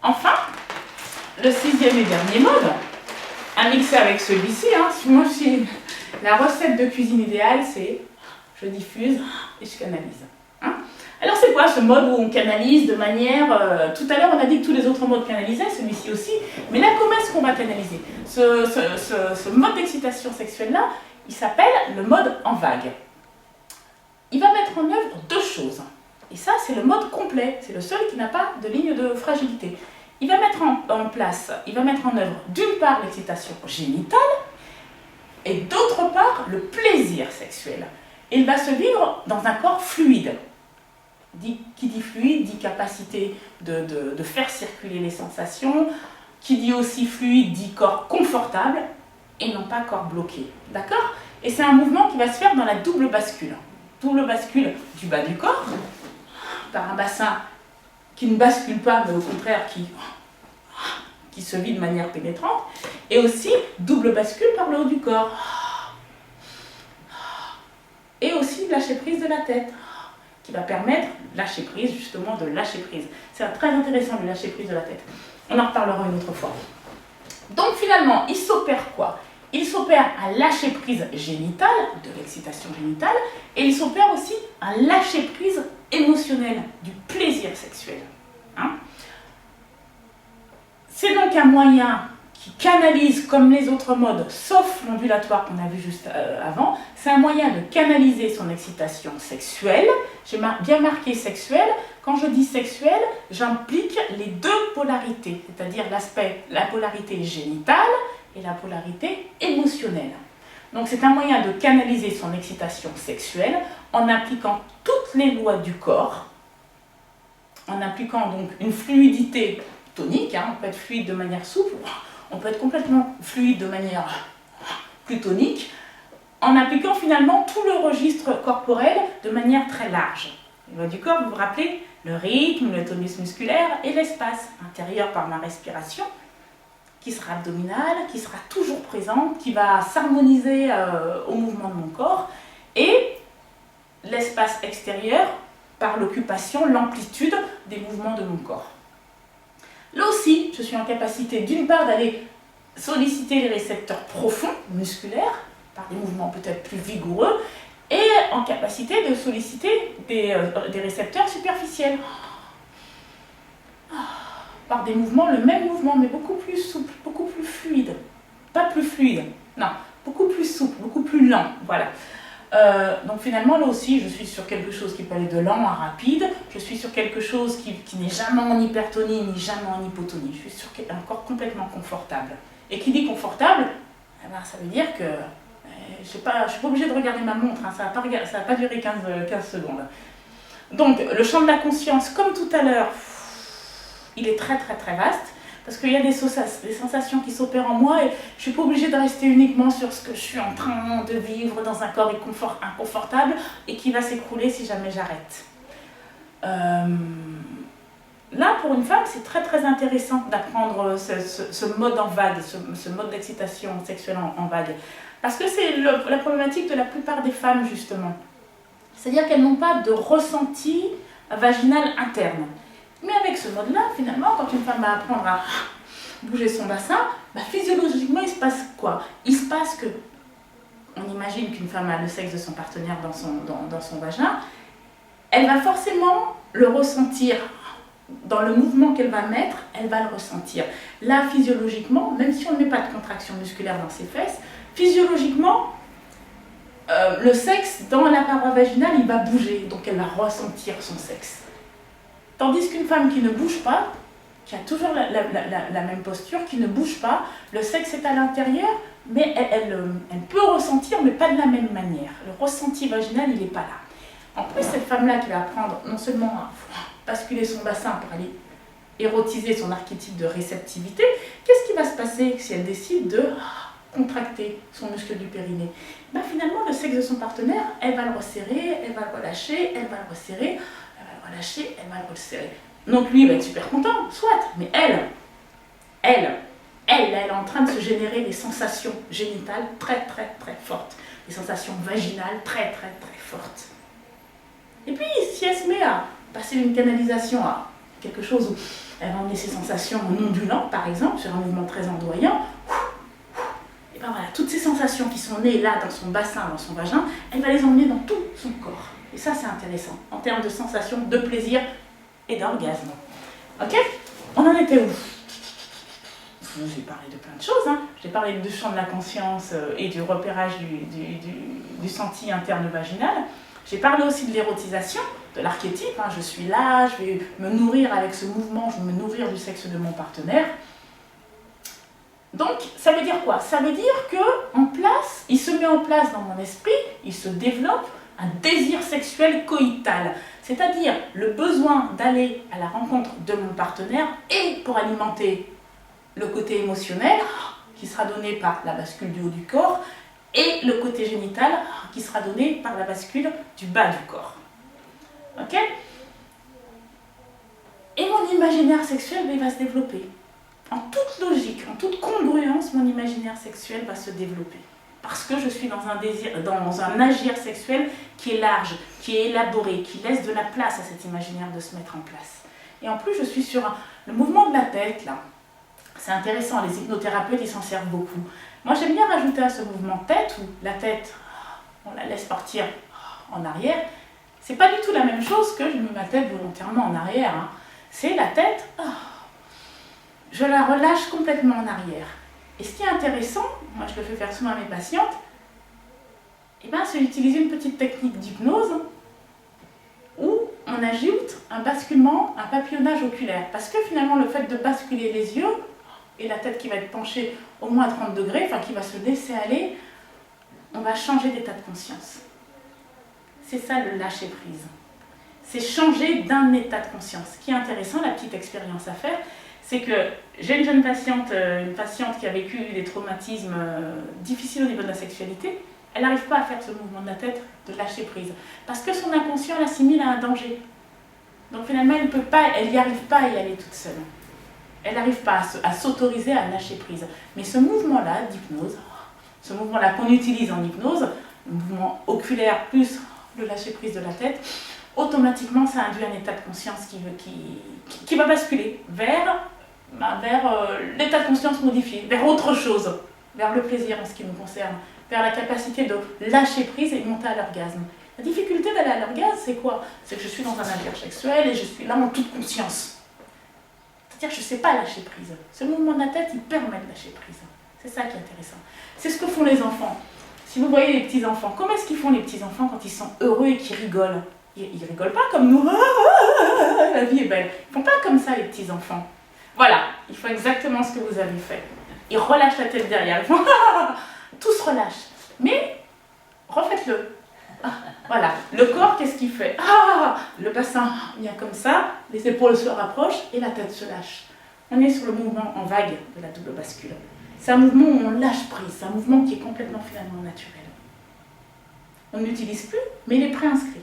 Enfin, le sixième et dernier mode, à mixer avec celui-ci, moi la recette de cuisine idéale, c'est je diffuse et je canalise. Alors c'est quoi ce mode où on canalise de manière... tout à l'heure on a dit que tous les autres modes canalisaient, celui-ci aussi, mais là comment est-ce qu'on va canaliser ce mode d'excitation sexuelle-là, il s'appelle le mode en vague. Il va mettre en œuvre deux choses, et ça c'est le mode complet, c'est le seul qui n'a pas de ligne de fragilité. Il va mettre en œuvre d'une part l'excitation génitale, et d'autre part le plaisir sexuel. Il va se vivre dans un corps fluide. Qui dit fluide, dit capacité de faire circuler les sensations. Qui dit aussi fluide, dit corps confortable et non pas corps bloqué. D'accord? Et c'est un mouvement qui va se faire dans la double bascule. Double bascule du bas du corps, par un bassin qui ne bascule pas, mais au contraire qui se vide de manière pénétrante. Et aussi double bascule par le haut du corps. Et aussi lâcher prise de la tête, qui va permettre lâcher prise, justement de lâcher prise. C'est très intéressant le lâcher prise de la tête. On en reparlera une autre fois. Donc finalement, il s'opère quoi? Il s'opère un lâcher prise génital, de l'excitation génitale, et il s'opère aussi un lâcher prise émotionnel, du plaisir sexuel. C'est donc un moyen qui canalise comme les autres modes, sauf l'ondulatoire qu'on a vu juste avant, c'est un moyen de canaliser son excitation sexuelle. J'ai bien marqué sexuelle. Quand je dis sexuelle, j'implique les deux polarités, c'est-à-dire la polarité génitale et la polarité émotionnelle. Donc c'est un moyen de canaliser son excitation sexuelle en appliquant toutes les lois du corps, en appliquant donc une fluidité tonique, on peut être fluide de manière souple, on peut être complètement fluide de manière plus tonique, en appliquant finalement tout le registre corporel de manière très large. Les lois du corps, vous vous rappelez, le rythme, le tonus musculaire et l'espace intérieur par ma respiration, qui sera abdominale, qui sera toujours présente, qui va s'harmoniser au mouvement de mon corps, et l'espace extérieur par l'occupation, l'amplitude des mouvements de mon corps. Là aussi, je suis en capacité d'une part d'aller solliciter les récepteurs profonds, musculaires, par des mouvements peut-être plus vigoureux, et en capacité de solliciter des récepteurs superficiels, par des mouvements, le même mouvement, mais beaucoup plus souple, beaucoup plus fluide. Pas plus fluide, non, beaucoup plus souple, beaucoup plus lent, voilà. Donc finalement, là aussi, je suis sur quelque chose qui peut aller de lent à rapide, je suis sur quelque chose qui n'est jamais en hypertonie, ni jamais en hypotonie, je suis sur un corps complètement confortable. Et qui dit confortable, ça veut dire que je ne suis pas obligée de regarder ma montre, ça va pas durer 15 secondes. Donc le champ de la conscience, comme tout à l'heure, il est très très très vaste, parce qu'il y a des sensations qui s'opèrent en moi et je ne suis pas obligée de rester uniquement sur ce que je suis en train de vivre dans un corps inconfortable et qui va s'écrouler si jamais j'arrête. Là, pour une femme, c'est très très intéressant d'apprendre ce mode en vague, ce mode d'excitation sexuelle en vague. Parce que c'est la problématique de la plupart des femmes, justement. C'est-à-dire qu'elles n'ont pas de ressenti vaginal interne. Mais avec ce mode-là, finalement, quand une femme va apprendre à bouger son bassin, physiologiquement, il se passe quoi? Il se passe que, on imagine qu'une femme a le sexe de son partenaire dans son vagin, elle va forcément le ressentir. Dans le mouvement qu'elle va mettre, elle va le ressentir. Là, physiologiquement, même si on ne met pas de contraction musculaire dans ses fesses, physiologiquement, le sexe dans la paroi vaginale, il va bouger, donc elle va ressentir son sexe. Tandis qu'une femme qui ne bouge pas, qui a toujours la même posture, qui ne bouge pas, le sexe est à l'intérieur, mais elle peut ressentir, mais pas de la même manière. Le ressenti vaginal, il n'est pas là. En plus, cette femme-là qui va apprendre non seulement à basculer son bassin pour aller érotiser son archétype de réceptivité, qu'est-ce qui va se passer si elle décide de contracter son muscle du périnée? Finalement, le sexe de son partenaire, elle va le resserrer, elle va le relâcher, elle va le resserrer, elle va le relâcher, elle va le resserrer. Donc lui, il va être super content, soit, mais elle est en train de se générer des sensations génitales très très très fortes, des sensations vaginales très très très fortes. Et puis, si elle se met à passer une canalisation, à quelque chose où elle va emmener ses sensations en ondulant, par exemple, sur un mouvement très ondoyant. Et bien voilà, toutes ces sensations qui sont nées là, dans son bassin, dans son vagin, elle va les emmener dans tout son corps. Et ça, c'est intéressant, en termes de sensations, de plaisir et d'orgasme. Ok? On en était où? J'ai parlé de plein de choses. Hein. J'ai parlé du champ de la conscience et du repérage du senti interne vaginal. J'ai parlé aussi de l'érotisation, de l'archétype. Hein. Je suis là, je vais me nourrir avec ce mouvement, je vais me nourrir du sexe de mon partenaire. Donc, ça veut dire quoi? Ça veut dire qu'en place, il se met en place dans mon esprit, il se développe un désir sexuel coïtal. C'est-à-dire le besoin d'aller à la rencontre de mon partenaire et pour alimenter le côté émotionnel qui sera donné par la bascule du haut du corps et le côté génital qui sera donné par la bascule du bas du corps. Ok? Et mon imaginaire sexuel il va se développer. En toute logique, en toute congruence, mon imaginaire sexuel va se développer. Parce que je suis dans un désir, dans un agir sexuel qui est large, qui est élaboré, qui laisse de la place à cet imaginaire de se mettre en place. Et en plus, je suis sur le mouvement de la tête, là. C'est intéressant, les hypnothérapeutes, ils s'en servent beaucoup. Moi, j'aime bien rajouter à ce mouvement tête, où la tête, on la laisse partir en arrière. C'est pas du tout la même chose que je mets ma tête volontairement en arrière. Hein. C'est la tête, je la relâche complètement en arrière. Et ce qui est intéressant, moi je le fais faire souvent à mes patientes, c'est d'utiliser une petite technique d'hypnose où on ajoute un basculement, un papillonnage oculaire. Parce que finalement, le fait de basculer les yeux, et la tête qui va être penchée au moins à 30 degrés, qui va se laisser aller, on va changer d'état de conscience. C'est ça le lâcher prise. C'est changer d'un état de conscience. Ce qui est intéressant, la petite expérience à faire, c'est que j'ai une jeune patiente, qui a vécu des traumatismes difficiles au niveau de la sexualité. Elle n'arrive pas à faire ce mouvement de la tête de lâcher prise. Parce que son inconscient l'assimile à un danger. Donc finalement, elle n'y arrive pas à y aller toute seule. Elle n'arrive pas à s'autoriser à lâcher prise. Mais ce mouvement-là d'hypnose, ce mouvement-là qu'on utilise en hypnose, le mouvement oculaire plus le lâcher prise de la tête, automatiquement ça induit un état de conscience qui va basculer vers l'état de conscience modifié, vers autre chose, vers le plaisir en ce qui nous concerne, vers la capacité de lâcher prise et monter à l'orgasme. La difficulté d'aller à l'orgasme, c'est quoi? C'est que je suis dans un agir sexuel et je suis là en toute conscience. C'est-à-dire que je ne sais pas lâcher prise. Ce mouvement de la tête, il permet de lâcher prise. C'est ça qui est intéressant. C'est ce que font les enfants. Si vous voyez les petits-enfants, comment est-ce qu'ils font les petits-enfants quand ils sont heureux et qu'ils rigolent? Ils rigolent pas comme nous. La vie est belle. Ils font pas comme ça les petits-enfants. Voilà, il faut exactement ce que vous avez fait. Ils relâchent la tête derrière. Ils font tout se relâche. Mais refaites-le. Voilà, le corps, qu'est-ce qu'il fait? Le bassin vient comme ça, les épaules se rapprochent et la tête se lâche. On est sur le mouvement en vague de la double bascule. C'est un mouvement où on lâche prise, c'est un mouvement qui est complètement finalement naturel. On ne l'utilise plus, mais il est préinscrit.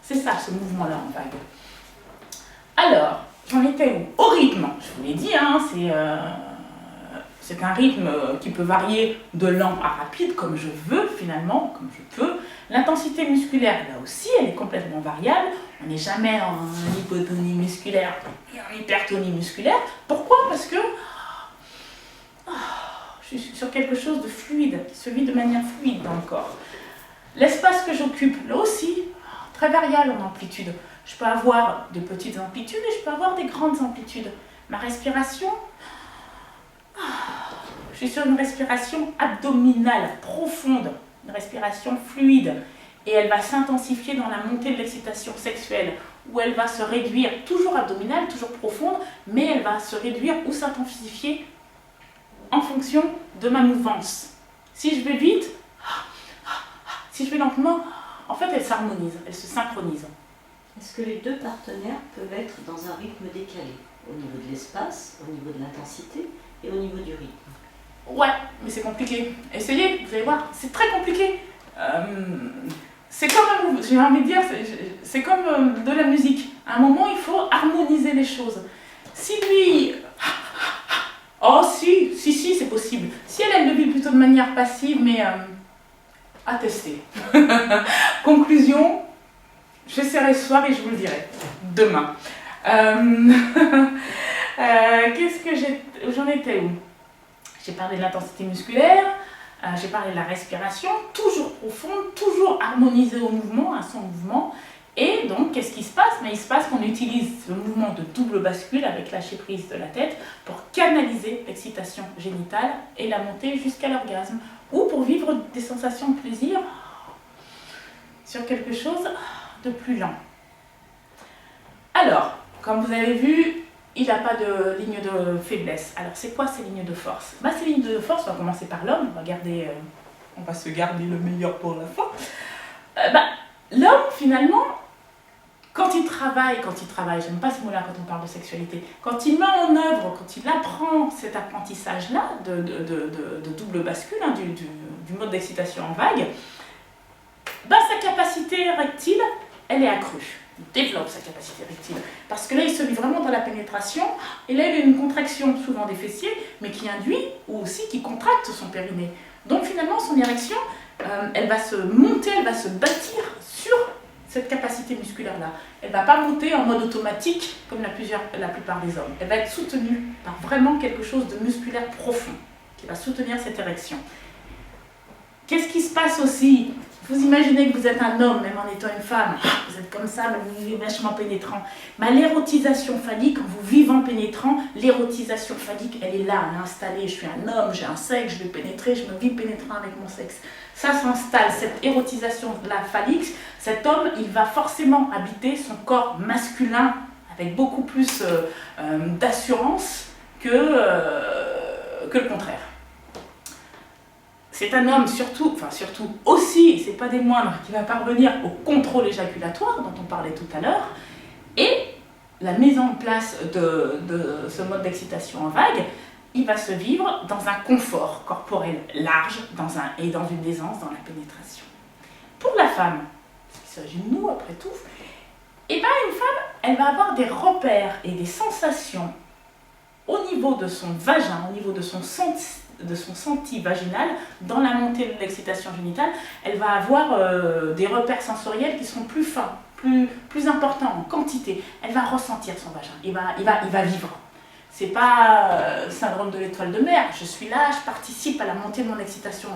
C'est ça, ce mouvement-là en vague. Alors, j'en étais où? Au rythme. Je vous l'ai dit, c'est un rythme qui peut varier de lent à rapide, comme je veux finalement, comme je peux. L'intensité musculaire, là aussi, elle est complètement variable. On n'est jamais en hypotonie musculaire et en hypertonie musculaire. Pourquoi? Parce que je suis sur quelque chose de fluide, qui se vit de manière fluide dans le corps. L'espace que j'occupe, là aussi, très variable en amplitude. Je peux avoir de petites amplitudes et je peux avoir des grandes amplitudes. Ma respiration, je suis sur une respiration abdominale profonde, une respiration fluide. Et elle va s'intensifier dans la montée de l'excitation sexuelle, où elle va se réduire, toujours abdominale, toujours profonde, mais elle va se réduire ou s'intensifier en fonction de ma mouvance. Si je vais vite, si je vais lentement, en fait elle s'harmonise, elle se synchronise. Est-ce que les deux partenaires peuvent être dans un rythme décalé, au niveau de l'espace, au niveau de l'intensité et au niveau du rythme? Ouais, mais c'est compliqué. Essayez, vous allez voir, c'est très compliqué. C'est comme, j'ai envie de dire, c'est comme de la musique. À un moment, il faut harmoniser les choses. Si lui... Oh si, c'est possible. Si elle le vit plutôt de manière passive, mais à tester. Conclusion, j'essaierai ce soir et je vous le dirai demain. Qu'est-ce que j'en étais où? J'ai parlé de l'intensité musculaire, j'ai parlé de la respiration, toujours profonde, toujours harmonisée au mouvement, à son mouvement. Et donc, qu'est-ce qui se passe? Il se passe qu'on utilise ce mouvement de double bascule avec lâcher prise de la tête pour canaliser l'excitation génitale et la monter jusqu'à l'orgasme, ou pour vivre des sensations de plaisir sur quelque chose de plus lent. Alors, comme vous avez vu, il n'a pas de ligne de faiblesse. Alors, c'est quoi ces lignes de force? Ces lignes de force, on va commencer par l'homme, on va se garder le meilleur pour la fin. L'homme, finalement, quand il travaille, j'aime pas ce mot-là quand on parle de sexualité, quand il met en œuvre, quand il apprend cet apprentissage-là de double bascule, du mode d'excitation en vague, sa capacité érectile, elle est accrue. Il développe sa capacité érectile. Parce que là, il se met vraiment dans la pénétration, et là, il a une contraction souvent des fessiers, mais qui induit, ou aussi qui contracte son périnée. Donc finalement, son érection, elle va se monter, elle va se bâtir sur cette capacité musculaire-là. Elle ne va pas monter en mode automatique comme la plupart des hommes. Elle va être soutenue par vraiment quelque chose de musculaire profond qui va soutenir cette érection. Qu'est-ce qui se passe aussi? Vous imaginez que vous êtes un homme, même en étant une femme, vous êtes comme ça, mais vous vivez vachement pénétrant. L'érotisation phallique, en vous vivant pénétrant, l'érotisation phallique, elle est là, elle est installée. Je suis un homme, j'ai un sexe, je vais pénétrer, je me vis pénétrant avec mon sexe. Ça s'installe, cette érotisation-là phallique, cet homme, il va forcément habiter son corps masculin avec beaucoup plus d'assurance que le contraire. C'est un homme surtout aussi, et c'est pas des moindres, qui va parvenir au contrôle éjaculatoire dont on parlait tout à l'heure, et la mise en place de ce mode d'excitation en vague, il va se vivre dans un confort corporel large et dans une aisance dans la pénétration. Pour la femme, il s'agit de nous après tout, une femme, elle va avoir des repères et des sensations au niveau de son vagin, au niveau de son senti vaginal, dans la montée de l'excitation génitale, elle va avoir des repères sensoriels qui seront plus fins, plus importants en quantité. Elle va ressentir son vagin, il va vivre. C'est pas syndrome de l'étoile de mer, je suis là, je participe à la montée de mon excitation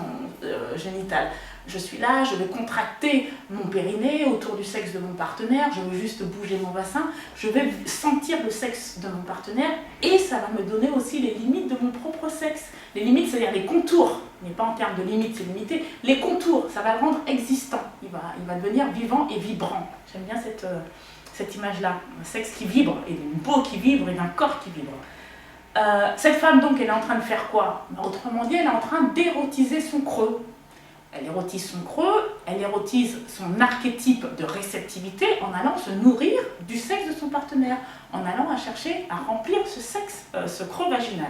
génitale. Je suis là, je vais contracter mon périnée autour du sexe de mon partenaire, je veux juste bouger mon bassin, je vais sentir le sexe de mon partenaire et ça va me donner aussi les limites de mon propre sexe. Les limites, c'est-à-dire les contours, mais pas en termes de limites, c'est limité. Les contours, ça va le rendre existant, il va devenir vivant et vibrant. J'aime bien cette image-là, un sexe qui vibre, et une peau qui vibre et d'un corps qui vibre. Cette femme, donc, elle est en train de faire quoi? Autrement dit, elle est en train d'érotiser son creux. Elle érotise son creux, elle érotise son archétype de réceptivité en allant se nourrir du sexe de son partenaire, en allant chercher à remplir ce creux vaginal.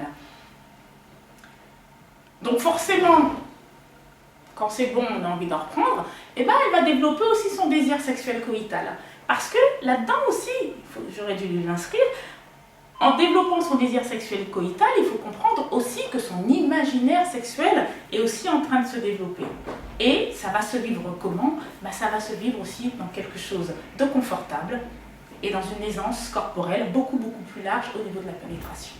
Donc forcément, quand c'est bon, on a envie d'en reprendre, elle va développer aussi son désir sexuel coïtal. Parce que là-dedans aussi, j'aurais dû l'inscrire, en développant son désir sexuel coïtal, il faut comprendre aussi que son imaginaire sexuel est aussi en train de se développer. Et ça va se vivre comment? Ça va se vivre aussi dans quelque chose de confortable et dans une aisance corporelle beaucoup plus large au niveau de la pénétration.